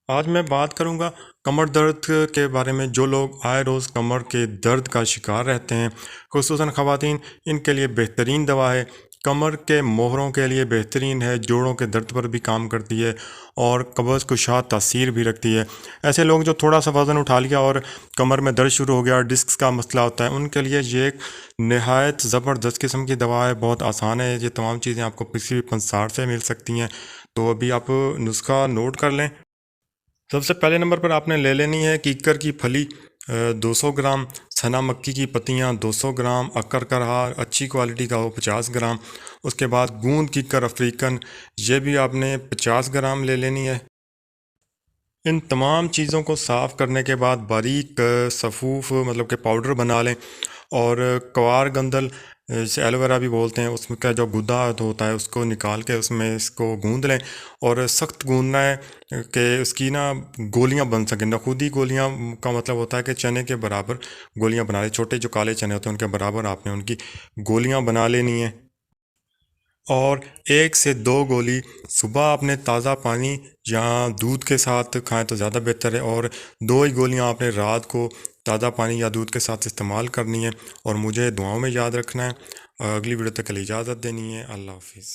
आज मैं बात करूंगा कमर दर्द के बारे में। जो लोग आए रोज़ कमर के दर्द का शिकार रहते हैं, खुसूसन ख़वातीन, इनके लिए बेहतरीन दवा है। कमर के मोहरों के लिए बेहतरीन है, जोड़ों के दर्द पर भी काम करती है और कब्ज़ कुशा तासीर भी रखती है। ऐसे लोग जो थोड़ा सा वज़न उठा लिया और कमर में दर्द शुरू हो गया और डिस्क का मसला होता है, उनके लिए ये एक नहायत ज़बरदस्त किस्म की दवा है। बहुत आसान है, ये तमाम चीज़ें आपको किसी भी पंसार से मिल सकती हैं। तो अभी आप नुस्खा नोट कर लें। सबसे पहले नंबर पर आपने ले लेनी है कीकर की फली 200 ग्राम, सना मक्की की पत्तियाँ 200 ग्राम, अक्कर का हार अच्छी क्वालिटी का हो 50 ग्राम। उसके बाद गूंद कीकर अफ्रीकन, ये भी आपने 50 ग्राम ले लेनी है। इन तमाम चीज़ों को साफ़ करने के बाद बारीक सफ़ूफ़ मतलब कि पाउडर बना लें। और कवार गंदल, जिसे एलोवेरा भी बोलते हैं, उसमें का जो गुदा होता है उसको निकाल के उसमें इसको गूंद लें। और सख्त गूंदना है कि उसकी ना गोलियां बन सकें। नखुदी गोलियां का मतलब होता है कि चने के बराबर गोलियां बना लें। छोटे जो काले चने होते हैं उनके बराबर आपने उनकी गोलियां बना लेनी है। और 1 से 2 गोली सुबह आपने ताज़ा पानी या दूध के साथ खाएं तो ज़्यादा बेहतर है। और 2 ही गोलियां आपने रात को ताज़ा पानी या दूध के साथ इस्तेमाल करनी है। और मुझे दुआओं में याद रखना है। अगली वीडियो तक के लिए इजाज़त देनी है। अल्लाह हाफिज़।